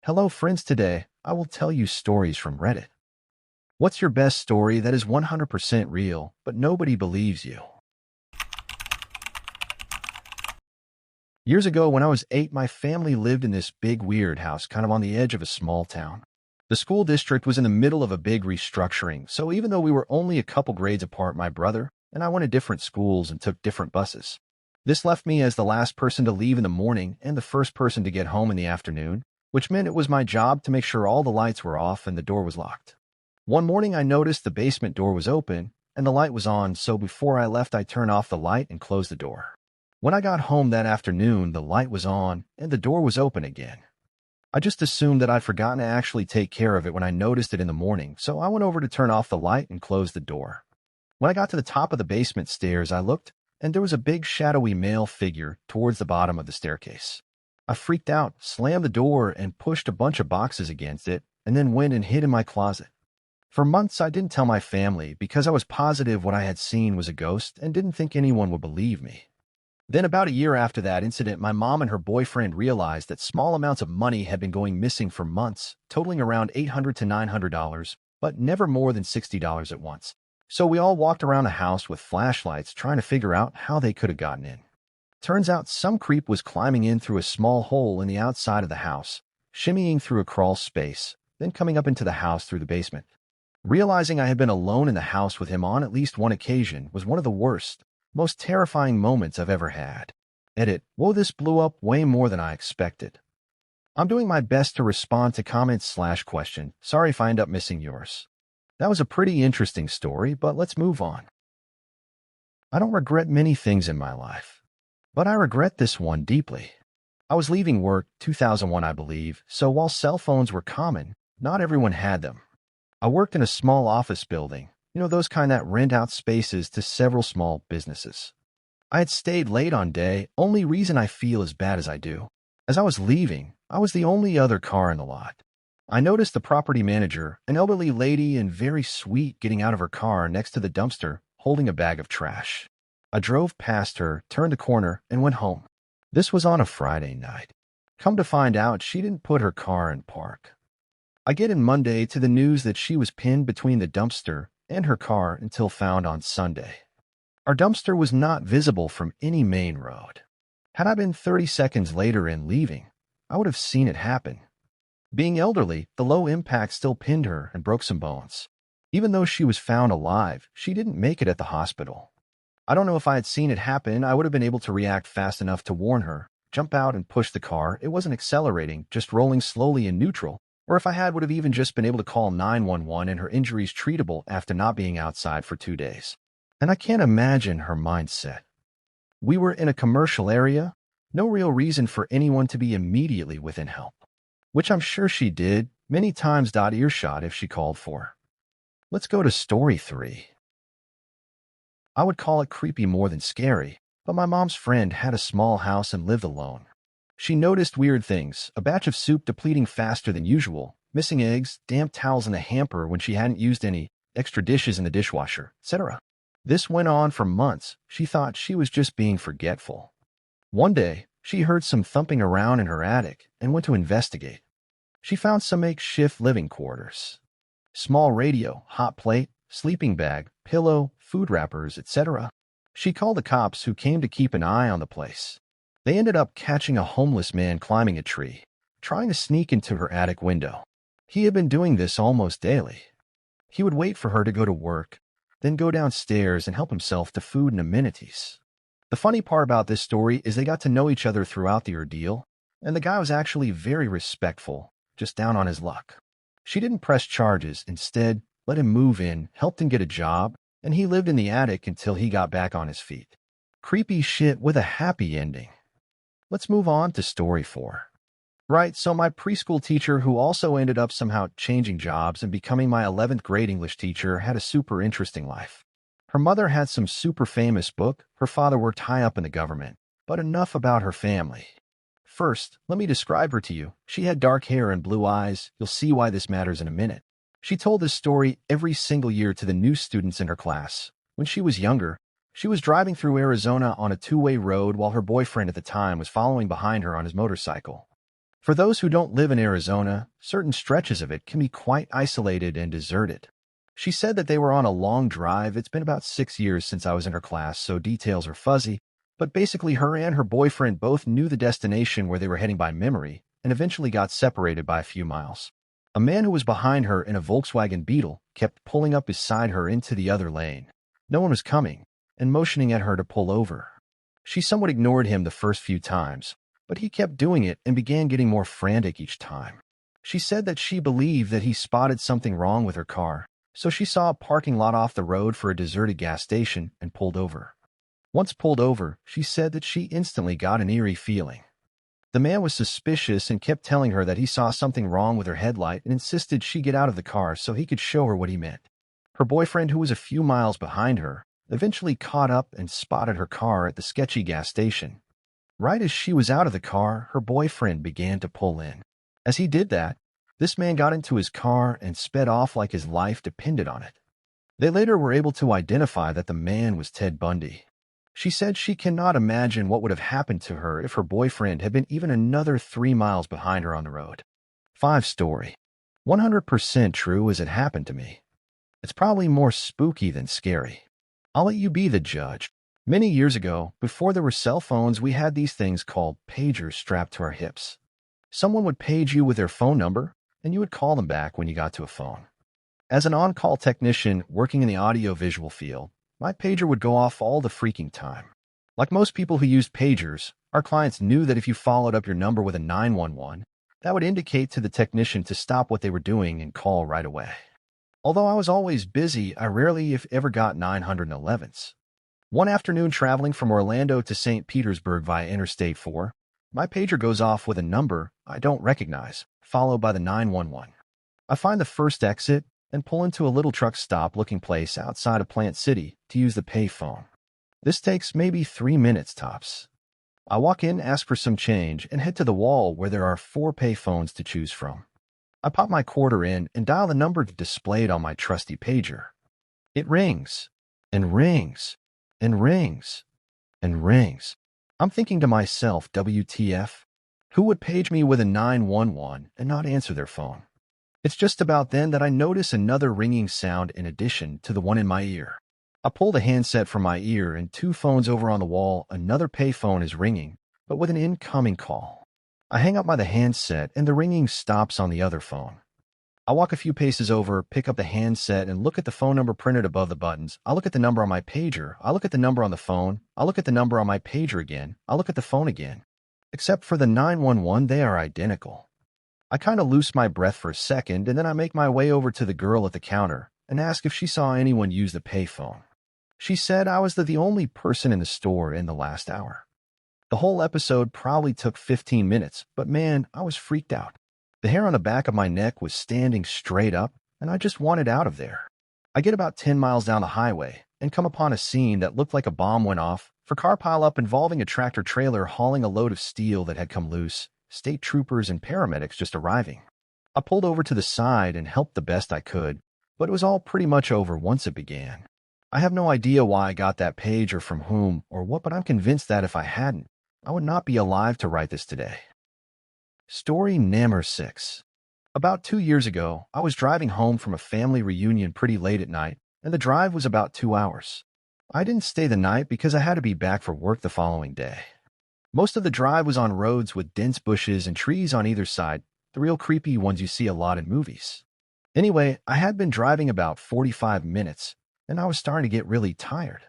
Hello friends, today I will tell you stories from Reddit. What's your best story that is 100% real, but nobody believes you? Years ago, when I was 8, my family lived in this big weird house kind of on the edge of a small town. The school district was in the middle of a big restructuring, so even though we were only a couple grades apart, my brother and I went to different schools and took different buses. This left me as the last person to leave in the morning and the first person to get home in the afternoon, which meant it was my job to make sure all the lights were off and the door was locked. One morning I noticed the basement door was open and the light was on, so before I left I turned off the light and closed the door. When I got home that afternoon, the light was on and the door was open again. I just assumed that I'd forgotten to actually take care of it when I noticed it in the morning, so I went over to turn off the light and close the door. When I got to the top of the basement stairs, I looked, and there was a big shadowy male figure towards the bottom of the staircase. I freaked out, slammed the door, and pushed a bunch of boxes against it, and then went and hid in my closet. For months, I didn't tell my family because I was positive what I had seen was a ghost and didn't think anyone would believe me. Then about a year after that incident, my mom and her boyfriend realized that small amounts of money had been going missing for months, totaling around $800 to $900, but never more than $60 at once. So we all walked around the house with flashlights trying to figure out how they could have gotten in. Turns out some creep was climbing in through a small hole in the outside of the house, shimmying through a crawl space, then coming up into the house through the basement. Realizing I had been alone in the house with him on at least one occasion was one of the worst, most terrifying moments I've ever had. Edit. Whoa, this blew up way more than I expected. I'm doing my best to respond to comments/question. Sorry if I end up missing yours. That was a pretty interesting story, but let's move on. I don't regret many things in my life, but I regret this one deeply. I was leaving work, 2001 I believe, so while cell phones were common, not everyone had them. I worked in a small office building, those kind that rent out spaces to several small businesses. I had stayed late on day, only reason I feel as bad as I do. As I was leaving, I was the only other car in the lot. I noticed the property manager, an elderly lady and very sweet, getting out of her car next to the dumpster, holding a bag of trash. I drove past her, turned a corner, and went home. This was on a Friday night. Come to find out, she didn't put her car in park. I get in Monday to the news that she was pinned between the dumpster and her car until found on Sunday. Our dumpster was not visible from any main road. Had I been 30 seconds later in leaving, I would have seen it happen. Being elderly, the low impact still pinned her and broke some bones. Even though she was found alive, she didn't make it at the hospital. I don't know if I had seen it happen, I would have been able to react fast enough to warn her, jump out and push the car. It wasn't accelerating, just rolling slowly in neutral. Or if I had, would have even just been able to call 911 and her injuries treatable after not being outside for 2 days. And I can't imagine her mindset. We were in a commercial area, no real reason for anyone to be immediately within help, which I'm sure she did, many times. Earshot if she called for. Let's go to story 3. I would call it creepy more than scary, but my mom's friend had a small house and lived alone. She noticed weird things, a batch of soup depleting faster than usual, missing eggs, damp towels in the hamper when she hadn't used any, extra dishes in the dishwasher, etc. This went on for months. She thought she was just being forgetful. One day, she heard some thumping around in her attic and went to investigate. She found some makeshift living quarters. Small radio, hot plate, sleeping bag, pillow, food wrappers, etc. She called the cops who came to keep an eye on the place. They ended up catching a homeless man climbing a tree, trying to sneak into her attic window. He had been doing this almost daily. He would wait for her to go to work, then go downstairs and help himself to food and amenities. The funny part about this story is they got to know each other throughout the ordeal, and the guy was actually very respectful, just down on his luck. She didn't press charges, instead, let him move in, helped him get a job, and he lived in the attic until he got back on his feet. Creepy shit with a happy ending. Let's move on to story 4. Right, so my preschool teacher, who also ended up somehow changing jobs and becoming my 11th grade English teacher, had a super interesting life. Her mother had some super famous book, her father worked high up in the government, but enough about her family. First, let me describe her to you. She had dark hair and blue eyes. You'll see why this matters in a minute. She told this story every single year to the new students in her class. When she was younger, she was driving through Arizona on a two-way road while her boyfriend at the time was following behind her on his motorcycle. For those who don't live in Arizona, certain stretches of it can be quite isolated and deserted. She said that they were on a long drive. It's been about 6 years since I was in her class, so details are fuzzy, but basically her and her boyfriend both knew the destination where they were heading by memory and eventually got separated by a few miles. A man who was behind her in a Volkswagen Beetle kept pulling up beside her into the other lane. No one was coming, and motioning at her to pull over. She somewhat ignored him the first few times, but he kept doing it and began getting more frantic each time. She said that she believed that he spotted something wrong with her car, so she saw a parking lot off the road for a deserted gas station and pulled over. Once pulled over, she said that she instantly got an eerie feeling. The man was suspicious and kept telling her that he saw something wrong with her headlight and insisted she get out of the car so he could show her what he meant. Her boyfriend, who was a few miles behind her, eventually caught up and spotted her car at the sketchy gas station. Right as she was out of the car, her boyfriend began to pull in. As he did that, this man got into his car and sped off like his life depended on it. They later were able to identify that the man was Ted Bundy. She said she cannot imagine what would have happened to her if her boyfriend had been even another 3 miles behind her on the road. 5 story. 100% true as it happened to me. It's probably more spooky than scary. I'll let you be the judge. Many years ago, before there were cell phones, we had these things called pagers strapped to our hips. Someone would page you with their phone number, and you would call them back when you got to a phone. As an on-call technician working in the audio-visual field, my pager would go off all the freaking time. Like most people who used pagers, our clients knew that if you followed up your number with a 911, that would indicate to the technician to stop what they were doing and call right away. Although I was always busy, I rarely, if ever, got 911s. One afternoon traveling from Orlando to St. Petersburg via Interstate 4, my pager goes off with a number I don't recognize, followed by the 911. I find the first exit and pull into a little truck stop-looking place outside of Plant City to use the payphone. This takes maybe 3 minutes tops. I walk in, ask for some change, and head to the wall where there are 4 payphones to choose from. I pop my quarter in and dial the number displayed on my trusty pager. It rings, and rings, and rings, and rings. I'm thinking to myself, WTF? Who would page me with a 911 and not answer their phone? It's just about then that I notice another ringing sound in addition to the one in my ear. I pull the handset from my ear, and 2 phones over on the wall, another payphone is ringing, but with an incoming call. I hang up by the handset, and the ringing stops on the other phone. I walk a few paces over, pick up the handset, and look at the phone number printed above the buttons. I look at the number on my pager. I look at the number on the phone. I look at the number on my pager again. I look at the phone again. Except for the 911, they are identical. I kind of loose my breath for a second, and then I make my way over to the girl at the counter and ask if she saw anyone use the payphone. She said I was the only person in the store in the last hour. The whole episode probably took 15 minutes, but man, I was freaked out. The hair on the back of my neck was standing straight up, and I just wanted out of there. I get about 10 miles down the highway and come upon a scene that looked like a bomb went off for car pileup involving a tractor-trailer hauling a load of steel that had come loose, state troopers and paramedics just arriving. I pulled over to the side and helped the best I could, but it was all pretty much over once it began. I have no idea why I got that page or from whom or what, but I'm convinced that if I hadn't, I would not be alive to write this today. Story number 6. About 2 years ago, I was driving home from a family reunion pretty late at night, and the drive was about 2 hours. I didn't stay the night because I had to be back for work the following day. Most of the drive was on roads with dense bushes and trees on either side, the real creepy ones you see a lot in movies. Anyway, I had been driving about 45 minutes, and I was starting to get really tired.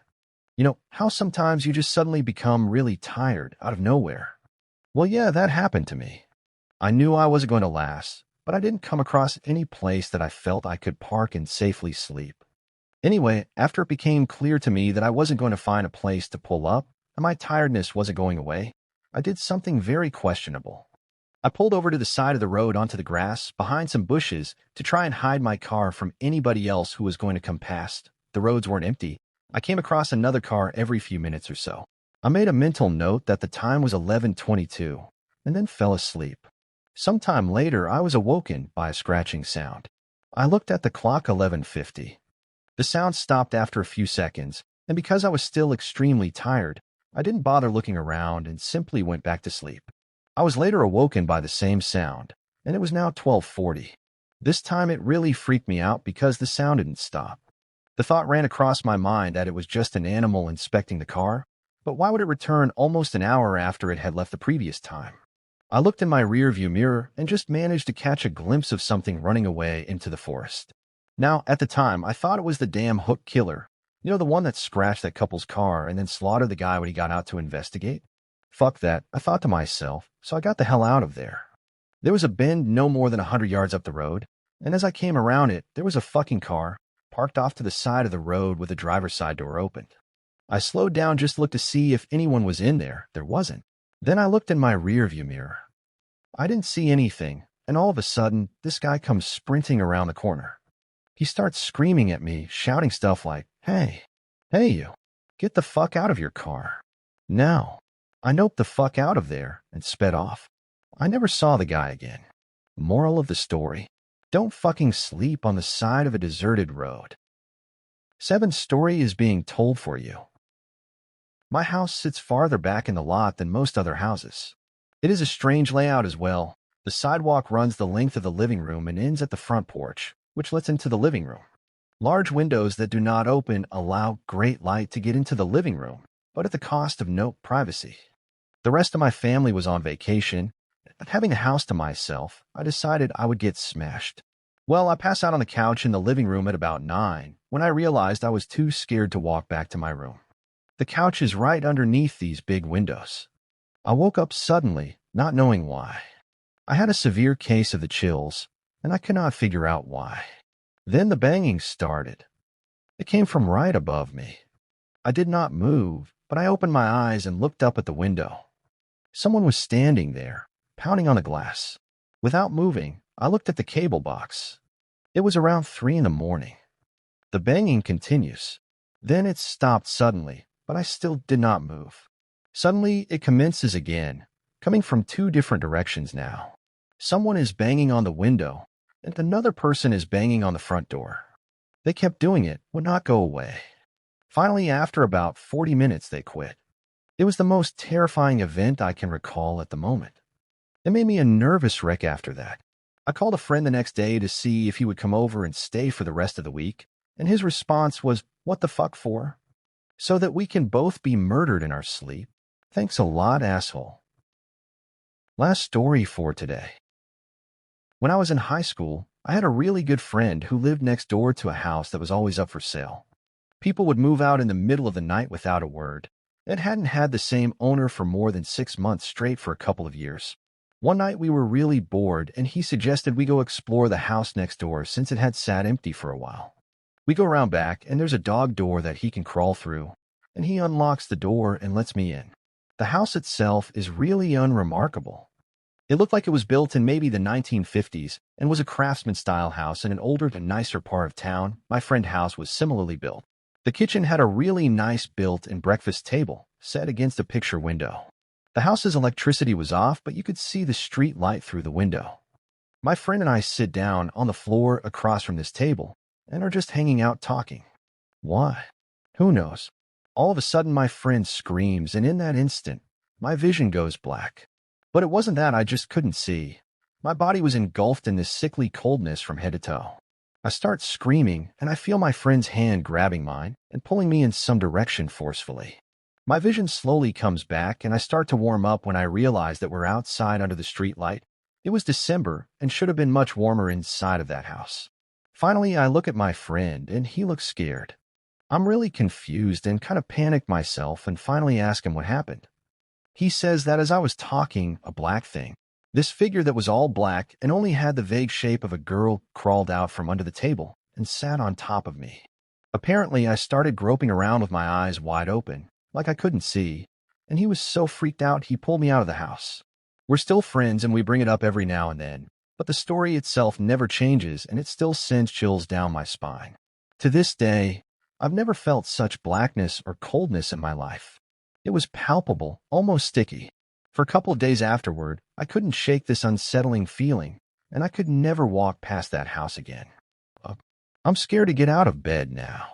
You know how sometimes you just suddenly become really tired out of nowhere? Well, yeah, that happened to me. I knew I wasn't going to last, but I didn't come across any place that I felt I could park and safely sleep. Anyway, after it became clear to me that I wasn't going to find a place to pull up and my tiredness wasn't going away, I did something very questionable. I pulled over to the side of the road onto the grass behind some bushes to try and hide my car from anybody else who was going to come past. The roads weren't empty. I came across another car every few minutes or so. I made a mental note that the time was 11:22 and then fell asleep. Sometime later, I was awoken by a scratching sound. I looked at the clock, 11:50. The sound stopped after a few seconds, and because I was still extremely tired, I didn't bother looking around and simply went back to sleep. I was later awoken by the same sound, and it was now 12:40. This time it really freaked me out because the sound didn't stop. The thought ran across my mind that it was just an animal inspecting the car, but why would it return almost an hour after it had left the previous time? I looked in my rearview mirror and just managed to catch a glimpse of something running away into the forest. Now, at the time, I thought it was the damn hook killer. You know, the one that scratched that couple's car and then slaughtered the guy when he got out to investigate? Fuck that, I thought to myself, so I got the hell out of there. There was a bend no more than 100 yards up the road, and as I came around it, there was a fucking car parked off to the side of the road with the driver's side door opened. I slowed down just to look to see if anyone was in there. There wasn't. Then I looked in my rearview mirror. I didn't see anything, and all of a sudden, this guy comes sprinting around the corner. He starts screaming at me, shouting stuff like, hey you, get the fuck out of your car. Now. I noped the fuck out of there and sped off. I never saw the guy again. Moral of the story: don't fucking sleep on the side of a deserted road. 7th story is being told for you. My house sits farther back in the lot than most other houses. It is a strange layout as well. The sidewalk runs the length of the living room and ends at the front porch, which lets into the living room. Large windows that do not open allow great light to get into the living room, but at the cost of no privacy. The rest of my family was on vacation, and having the house to myself, I decided I would get smashed. Well, I passed out on the couch in the living room at about 9 when I realized I was too scared to walk back to my room. The couch is right underneath these big windows. I woke up suddenly, not knowing why. I had a severe case of the chills, and I could not figure out why. Then the banging started. It came from right above me. I did not move, but I opened my eyes and looked up at the window. Someone was standing there, pounding on the glass. Without moving, I looked at the cable box. It was around 3 in the morning. The banging continues. Then it stopped suddenly, but I still did not move. Suddenly, it commences again, coming from 2 different directions now. Someone is banging on the window, and another person is banging on the front door. They kept doing it, would not go away. Finally, after about 40 minutes, they quit. It was the most terrifying event I can recall at the moment. It made me a nervous wreck after that. I called a friend the next day to see if he would come over and stay for the rest of the week, and his response was, "What the fuck for?" "So that we can both be murdered in our sleep. Thanks a lot, asshole." Last story for today. When I was in high school, I had a really good friend who lived next door to a house that was always up for sale. People would move out in the middle of the night without a word. It hadn't had the same owner for more than 6 months straight for a couple of years. One night we were really bored, and he suggested we go explore the house next door since it had sat empty for a while. We go around back, and there's a dog door that he can crawl through, and he unlocks the door and lets me in. The house itself is really unremarkable. It looked like it was built in maybe the 1950s and was a craftsman-style house in an older and nicer part of town. My friend's house was similarly built. The kitchen had a really nice built-in breakfast table set against a picture window. The house's electricity was off, but you could see the street light through the window. My friend and I sit down on the floor across from this table and are just hanging out talking. Why? Who knows? All of a sudden, my friend screams, and in that instant, my vision goes black. But it wasn't that, I just couldn't see. My body was engulfed in this sickly coldness from head to toe. I start screaming, and I feel my friend's hand grabbing mine and pulling me in some direction forcefully. My vision slowly comes back, and I start to warm up when I realize that we're outside under the street light. It was December and should have been much warmer inside of that house. Finally, I look at my friend, and he looks scared. I'm really confused and kind of panicked myself and finally ask him what happened. He says that as I was talking, a black thing, this figure that was all black and only had the vague shape of a girl, crawled out from under the table and sat on top of me. Apparently, I started groping around with my eyes wide open, like I couldn't see, and he was so freaked out he pulled me out of the house. We're still friends and we bring it up every now and then, but the story itself never changes and it still sends chills down my spine. To this day, I've never felt such blackness or coldness in my life. It was palpable, almost sticky. For a couple of days afterward, I couldn't shake this unsettling feeling, and I could never walk past that house again. I'm scared to get out of bed now.